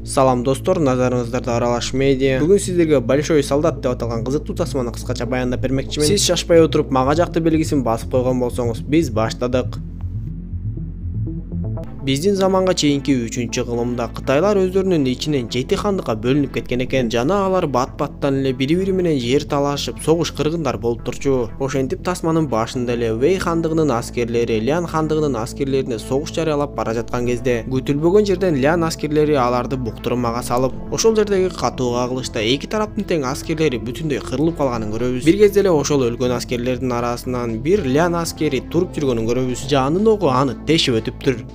Салам достор, назарыңыздарда Аралаш медиа. Бүгүн сиздерге Большой солдат деп аталган кызыктуу тасманы кыскача баяндап бермекчимин. Сиз шашпай отуруп мага жакты белгисин басып койгон болсоңуз, биз баштадык. Биздин заманга чейинки 3-кылымда Кытайлар өздөрүнүн ичинен 7 хандыкка бөлүнүп кеткен экен. Жана алар бат-баттан эле бири-бири менен жер талашып, согуш кыргындар болуп турчу. Ошентип тасманын башында эле Вэй хандыгынын аскерлери Лян хандыгынын аскерлерине согуш жарыялап бара жаткан кезде күтүлбөгөн жерден Лян аскерлери аларды буктурмага салып, ошол жердеги катуу кагылышта эки тараптын тең аскерлери бүтүндөй кырылып калганын көрөбүз. Бир кезде эле ошол өлгөн аскерлердин арасынан бир Лян аскери туруп жүргөнүн көрөбүз. Жанын огу аны тешип өтүптүр.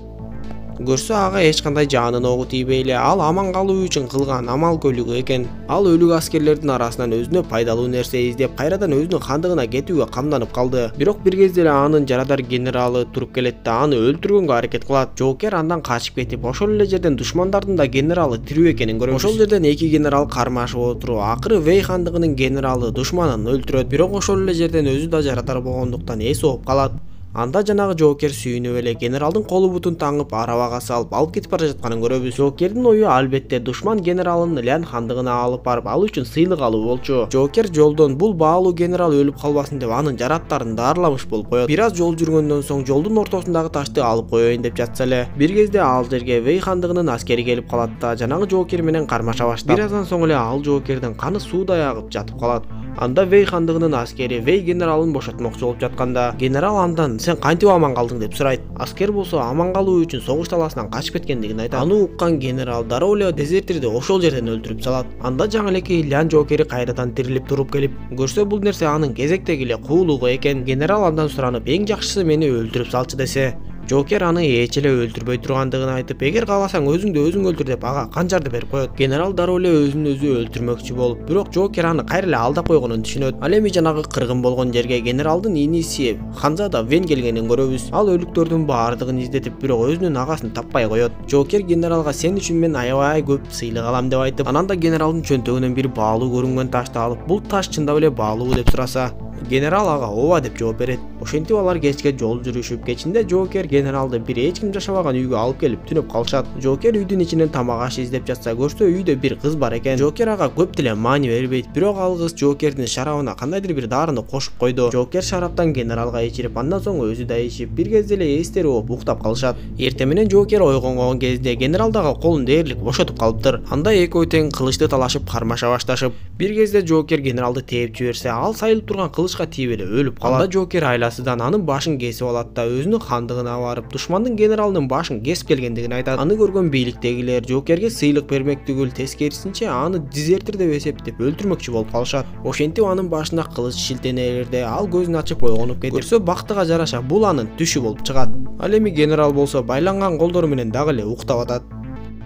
Көрсө ага эч кандай жанын огу тийбей эле ал аман калуу үчүн кылган амал көйлүгү экен. Ал өлүк аскерлердин арасынан өзүнө пайдалуу нерсе издеп, кайрадан өзүнүн хандыгына кетүүгө камданып калды. Бирок бир кезде эле анын жарадар генералы туруп келет да аны өлтүргөнгө аракет кылат. Джокер андан качып кетип, ошол эле жерден душмандардын да генералы тирүү экенин көрөбүз. Ошол жерден эки генерал кармашып отуруп, акыры Вэй хандыгынын генералы душманын өлтүрөт. Бирок ошол эле жерден өзү да жарадар болгондуктан эс ооп калат. Анда жанагы Джокер сүйүнүп эле генералдын колу бутун таңып арабага салып алып кетип бара жатканын көрөбүз. Джокердин ою албетте душман генералын Лян хандыгына алып барып, ал үчүн сыйлык алуу болчу. Джокер жолдон бул баалуу генерал өлүп калбасын деп анын жараттарын даарыламыш болуп коет. Бир аз жол жүргөндөн соң жолдун ортосундагы ташты алып коеюн деп жатса эле, бир кезде ал жерге Вэй хандыгынын аскери келип калат да жанагы Джокер менен кармаша баштайт. Бир аздан соң эле ал Джокердин каны суудай агып жатып калат. Анда Вэй хандыгынын аскери Вэй генералын бошотмокчу болуп жатканда, генерал андан "Сен кантип аман калдың?" деп сурайт. Аскер болсо аман калуу үчүн согуш талаасынан качып кеткендигин айтат. Аны уккан генерал дароо эле дезертирди ошол жерден өлтүрүп салат. Анда жаңы элекей Лян Джокери кайрадан тирилип туруп келип, көрсө бул нерсе анын кезектеги эле куулугу экен. Генерал андан суранып, "Эң жакшысы мени өлтүрүп салчы" десе, Джокер аны эч эле өлтүрбөй тургандыгын айтып, "Эгер кааласаң өзүңдү өзүң өлтүр" деп ага канжарды берип коет. Генерал дароо эле өзүн өзү өлтүрмөкчү болуп, бирок Джокер аны кайра эле алдап койгонун түшүнөт. Ал эми жанагы кыргын болгон жерге генералдын иниси Ханзада Вен келгенин көрөбүз. Ал өлүктөрдүн баардыгын издетип, бирок өзүнүн агасын таппай коет. Джокер генералга "Сен үчүн мен аябай көп сыйлык алам" деп айтып, анан да генералдын чөнтөгүнөн бир баалуу көрүнгөн ташты алып, "Бул таш чындап эле баалуу" деп сураса, генерал ага "Ооба" деп жооп берет. Ошентип алар кечке жол жүрүшүп, кечинде Джокер генералды бир эч ким жашабаган үйгө алып келип түнөп калышат. Джокер үйдүн ичинен тамак аш издеп жатса, көрсө үйдө бир кыз бар экен. Джокер ага көп деле маани бербейт, бирок ал кыз Джокердин шарабына кандайдыр бир дарыны кошуп койду. Джокер шараптан генералга ичирип, андан соң өзү да ичип, бир кезде эле эстери ооп уктап калышат. Эртең менен Джокер ойгонгон кезде генерал дагы колун дээрлик бошотуп калыптыр. Анда экөө тең кылычты талашып кармаша башташып, бир кезде Джокер генералды тээп жиберсе, ал сайылып турган кылычка тийип эле өлүп калат. Анда Джокер айласыдан анын башын кесип алат да өзүнүн хандыгына барып, душмандын генералынын башын кесип келгендигин айтат. Аны көргөн бийликтегилер Джокерге сыйлык бермек түгүл, тескерисинче аны дезертир деп эсептеп өлтүрмөкчү болуп калышат. Ошентип анын башына кылыч шилтенелерде ал көзүн ачып ойгонуп кетип, көрсө бактыга жараша бул анын түшү болуп чыгат. Ал эми генерал болсо байланган колдору менен дагы эле уктап атат.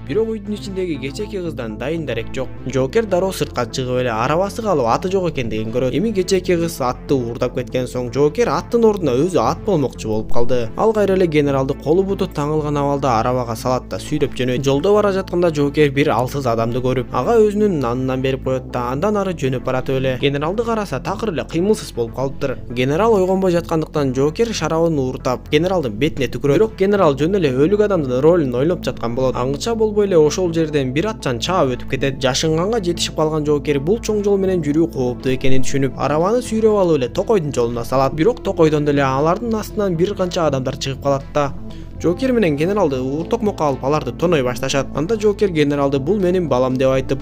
Бирок үйдүн ичиндеги кечээки кыздан дайын дарек жок. Джокер дароо сыртка чыгып эле арабасы калып аты жок экендигин көрөт. Эми кечээки кыз атты уурдап кеткен соң Джокер аттын ордуна өзү ат болмокчу болуп калды. Ал кайра эле генералды колу буту таңылган абалда арабага салат да сүйрөп жөнөйт. Жолдо бара жатканда Джокер бир алсыз адамды көрүп, ага өзүнүн нанынан берип коет да андан ары жөнөп баратып эле генералды караса такыр эле кыймылсыз болуп калыптыр. Генерал ойгонбой жаткандыктан Джокер шарабын ууртап генералдын бетине түкүрөт. Бирок генерал жөн эле өлүк адамдын ролун ойлоп жаткан болот. Аңгыча болбой эле ошол жерден бир атчан чаап өтүп кетет. Жашынганга жетишип калган Джокер бул чоң жол менен жүрүү кооптуу экенин түшүнүп, арабаны сүйрөп алып эле токойдун жолуна салат. Бирок токойдон деле алардын астынан бир канча адамдар чыгып калат да Джокер менен генералды ууртокмокко алып аларды тоной башташат. Анда Джокер генералды "Бул менин балам" деп айтып,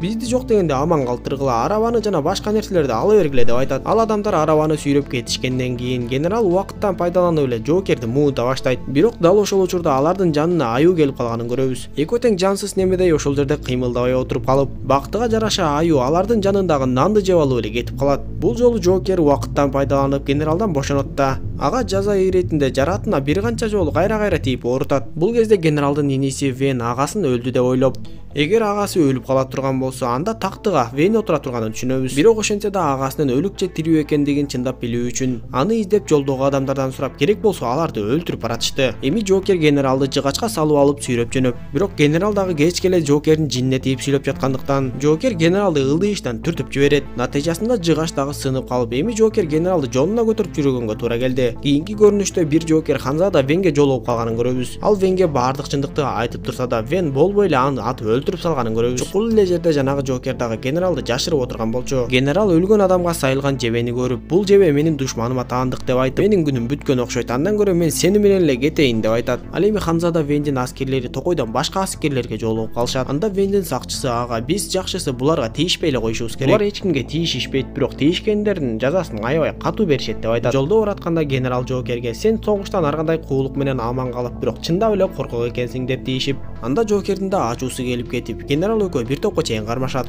"Бизди жок дегенде аман калтыргыла, арабаны жана башка нерселерди ала бергиле" деп айтат. Ал адамдар арабаны сүйрөп кетишкенден кийин генерал убакыттан пайдаланып эле Джокерди муунта баштайт. Бирок дал ошол учурда алардын жанына аюу келип калганын көрөбүз. Экөө тең жансыз немедей ошол жерде кыймылдабай отуруп калып, бактыга жараша аюу алардын жанындагы нанды жеп алып эле кетип калат. Бул жолу Джокер убакыттан пайдаланып генералдан бошонот да ага жаза иретинде жаратына бир канча жолу кайра тийип оорутат. Бул кезде генералдын иниси Вен агасын өлдү деп ойлоп, эгер агасы өлүп кала турган болсо болсо анда тактыга Вен отура турганын түшүнөбүз. Бирок ошентсе да агасынын өлүк же тирүү экендигин чындап билүү үчүн аны издеп жолдогу адамдардан сурап, керек болсо аларды өлтүрүп баратышты. Эми Джокер генералды жыгачка салып алып сүйрөп жөнөп, бирок генерал дагы кеч келе Джокердин жинине тийип сүйлөп жаткандыктан Джокер генералды ылдыйыштан түртүп жиберет. Натыйжасында жыгач дагы сынып калып, эми Джокер генералды жонуна көтөрүп жүргөнгө туура келди. Кийинки көрүнүштө бир Джокер Ханзада Венге жолугуп калганын көрөбүз. Ал Венге баардык чындыкты айтып турса да, Вен болбой эле аны атып өлтүрүп салганын көрөбүз. Чукул эле жерде жанагы Джокер дагы генералды жашырып отурган болчу. Генерал өлгөн адамга сайылган жебени көрүп, бул жебе менин душманыма таандык деп айтып, менин күнүм бүткөн окшойт, андан көрө мен сени менен эле кетейин деп айтат. Ал эми Ханзада Вендин аскерлери Токойдон башка аскерлерге жолугуп калышат. Анда Вендин сакчысы ага, биз жакшысы буларга тийишпей эле коюшубуз керек. Булар эч кимге тийишишпейт, бирок тийишкендердин жазасын аябай катуу беришет деп айтат. Жолдо баратканда генерал Джокерге сен согуштан ар кандай куулук менен аман калып, бирок чындап эле коркок экенсиң деп тийишип, анда Джокердин да ачуусу келип кетип, генерал экөө бир топко чейин кармашат.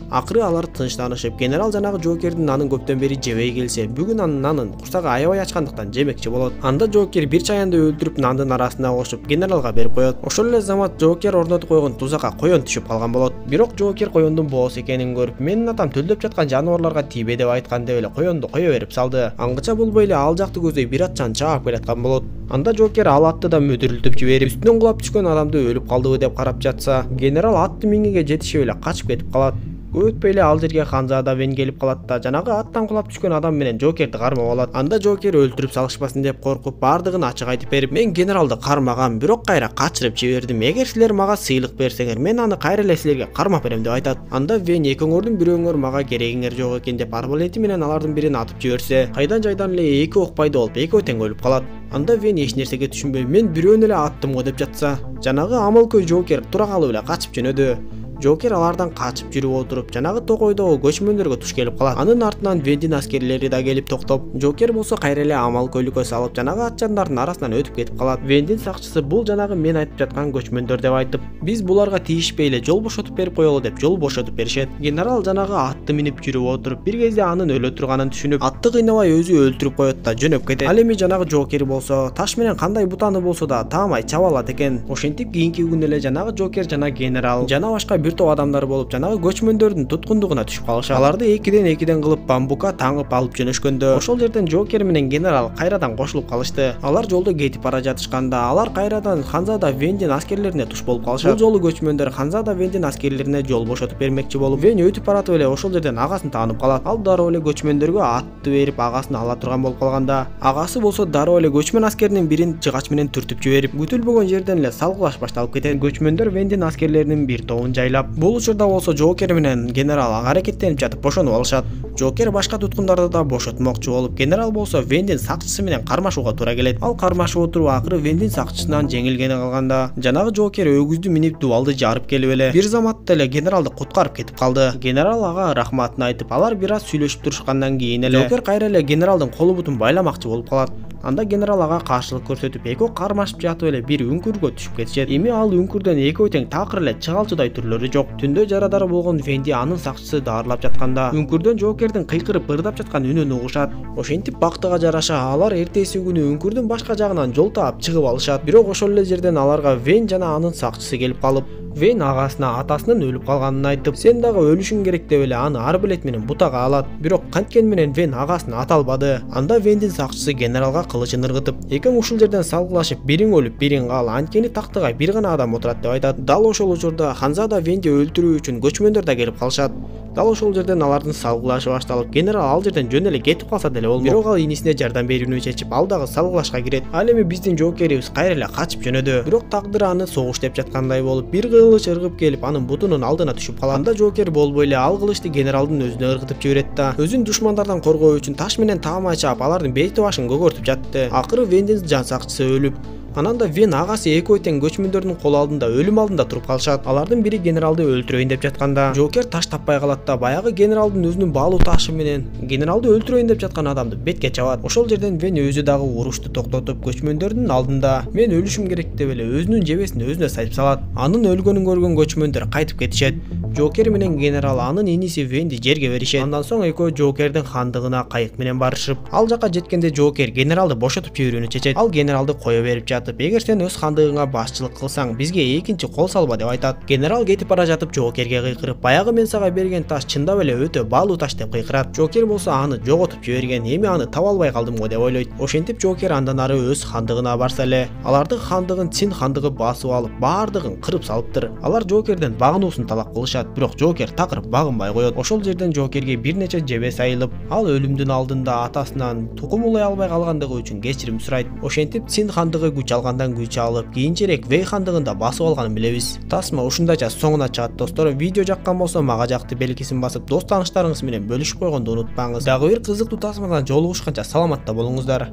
Акыры алар тынчтанышып, генерал жанагы Джокердин нанын көптөн бери жебей келсе, бүгүн анын нанын курсагы аябай ачкандыктан жемекчи болот. Анда Джокер бир чаянды өлтүрүп нандын арасына кошуп генералга берип коет. Ошол эле замат Джокер орнотуп койгон тузакка коен түшүп калган болот. Бирок Джокер коендун боос экенин көрүп, менин атам төлдөп жаткан жаныбарларга тийбе деп айткан деп эле коенду кое берип салды. Аңгыча болбой эле ал жакты көздөй бир атчан чаап келаткан болот. Анда Джокер ал атты да мүдүрүлтүп жиберип, үстүнөн кулап түшкөн адамды өлүп калдыбы деп карап жатса, генерал атты миңиге жетишип эле качып кетип калат. Өтпөй эле ал жерге Ханзада Вен келип калат да жанагы аттан кулап түшкөн адам менен Джокерди кармап алат. Анда Джокер өлтүрүп салышпасын деп коркуп, бардыгын ачык айтып берип, мен генералды кармагам, бирок кайра качырып жибердим. Эгер силер мага сыйлык берсеңер, мен аны кайра эле силерге кармап берем деп айтат. Анда Вен экөөңөрдүн бирөөңөр мага керегиңер жок экен деп арбалети менен алардын бирин атып жиберсе, кайдан жайдан эле эки ок пайда болуп, экөө тең өлүп калат. Анда Вен эч нерсеге түшүнбөй, мен бирөөнү эле аттым го деп жатса, жанагы амалкөй Джокер тура калып эле качып жөнөдү. Джокер алардан качып жүрүп отуруп, жанагы Токойдогу көчмөндөргө туш келип калат. Анын артынан Вендин аскерлери да келип токтоп, Джокер болсо кайра эле амалкөйлүккө салып, жанагы атчандардын арасынан өтүп кетип калат. Вендин сакчысы бул жанагы мен айтып жаткан көчмөндөр деп айтып, биз буларга тийишпей эле жол бошотуп берип коелу деп жол бошотуп беришет. Генерал жанагы атты минип жүрүп отуруп, бир кезде анын өлө турганын түшүнүп, атты кыйнабай өзү өлтүрүп коет да жөнөп кетет. Ал эми жанагы Джокер болсо таш менен кандай бутаны болсо да таамай чаба алат экен. Ошентип кийинки күнү эле жанагы Джокер жана генерал жана башка бир топ адамдар болуп жанагы көчмөндөрдүн туткундугуна түшүп калышат. Аларды экиден кылып бамбука таңып алып жөнөшкөндө, ошол жерден Джокер менен генерал кайрадан кошулуп калышты. Алар жолдо кетип бара жатышканда, алар кайрадан Ханзада Вендин аскерлерине туш болуп калышат. Бул жолу көчмөндөр Ханзада Вендин аскерлерине жол бошотуп бермекчи болуп, Вен өтүп баратып эле ошол жерден агасын таанып калат. Ал дароо эле көчмөндөргө атты берип агасын ала турган болуп калганда, агасы болсо дароо эле көчмөн аскеринин бирин жыгач менен түртүп жиберип, күтүлбөгөн жерден эле салгылаш башталып кетет. Көчмөндөр Вендин аскерлеринин бир тобун жайлап, бул учурда болсо Джокер менен генерал аракеттенип жатып бошонуп алышат. Джокер башка туткундарды да бошотмокчу болуп, генерал болсо Вендин сакчысы менен кармашууга туура келет. Ал кармашып отуруп акыры Вендин сакчысынан жеңилгени калганда, жанагы Джокер өгүздү минип дубалды жарып келип эле бир заматта эле генералды куткарып кетип калды. Генерал ага рахматын айтып, алар бир аз сүйлөшүп турушкандан кийин эле Джокер кайра эле генералдын колу бутун байламакчы болуп калат. Анда генерал ага каршылык көрсөтүп, экөө кармашып жатып эле бир үңкүргө түшүп кетишет. Эми ал үңкүрдөн экөө тең такыр эле чыгалчыдай түрлөрү жок. Түндө жарадар болгон Венди анын сакчысы даарылап жатканда, үңкүрдөн Джокердин кыйкырып ырдап жаткан үнүн угушат. Ошентип бактыга жараша алар эртеси күнү үңкүрдүн башка жагынан жол таап чыгып алышат. Бирок ошол эле жерден аларга Вен жана анын сакчысы келип калып, Вен агасына атасынын өлүп калганын айтып, сен дагы өлүшүң керек деп эле аны арбалет менен бутага алат. Бирок канткени менен Вен агасын ата албады. Анда Вендин сакчысы генералга кылычын ыргытып, экөөң ушул жерден салгылашып, бириң өлүп, бириң кал, анткени тактыга бир гана адам отурат деп айтат. Дал ошол учурда Ханзада Венди өлтүрүү үчүн көчмөндөр да келип калышат. Дал ошол жерден алардын салгылашы башталып, генерал ал жерден жөн эле кетип калса деле болмок. Бирок ал инисине жардам берүүнү чечип, ал дагы салгылашка кирет. Ал эми биздин Джокерибиз кайра эле качып жөнөдү. Бирок тагдыр аны согуш деп жаткандай болуп, бир кылыч ыргып келип, анын бутунун алдына түшүп калат. Анда Джокер болбой эле ал кылычты генералдын өзүнө ыргытып жиберет да, өзүн душмандардан коргоо үчүн таш менен таамай чаап, алардын бети башын көгөртүп жатты. Акыры Вендин жан сакчысы өлүп, анан да Вен агасы экөө тең көчмөндөрдүн кол алдында, өлүм алдында туруп калышат. Алардын бири генералды өлтүрөйүн деп жатканда, Джокер таш таппай калат да, баягы генералдын өзүнүн баалуу ташы менен генералды өлтүрөйүн деп жаткан адамды бетке чабат. Ошол жерден Вен өзү дагы урушту токтотуп, көчмөндөрдүн алдында мен өлүшүм керек деп эле өзүнүн жебесин өзүнө сайып салат. Анын өлгөнүн көргөн көчмөндөр кайтып кетишет. Джокер менен генерал анын иниси Венди жерге беришет. Андан соң экөө Джокердин хандыгына кайык менен барышып, ал жака жеткенде Джокер генералды бошотуп жиберүүнү чечет. Ал генералды кое берип жатып, жатып, эгер сен өз хандыгыңа башчылык кылсаң, бизге экинчи кол салба деп айтат. Генерал кетип бара жатып Джокерге кыйкырып, баягы мен сага берген таш чындап эле өтө баалуу таш деп кыйкырат. Джокер болсо аны жоготуп жиберген, эми аны таба албай калдым го деп ойлойт. Ошентип Джокер андан ары өз хандыгына барса эле, алардын хандыгын Цин хандыгы басып алып, баардыгын кырып салыптыр. Алар Джокерден багынуусун талап кылышат, бирок Джокер такыр багынбай коет. Ошол жерден Джокерге бир нече жебе сайылып, ал өлүмдүн алдында атасынан тукум улай албай калгандыгы үчүн кечирим сурайт. Ошентип Цин хандыгы күч алгандан күч алып, кийинчерээк Вэй хандыгында басып алганын билебиз. Тасма ушундайча соңуна чыгат достор. Видео жаккан болсо мага жакты белгисин басып, дос тааныштарыңыз менен бөлүшүп койгонду унутпаңыз. Дагы бир кызыктуу тасмадан жолугушканча саламатта болуңуздар.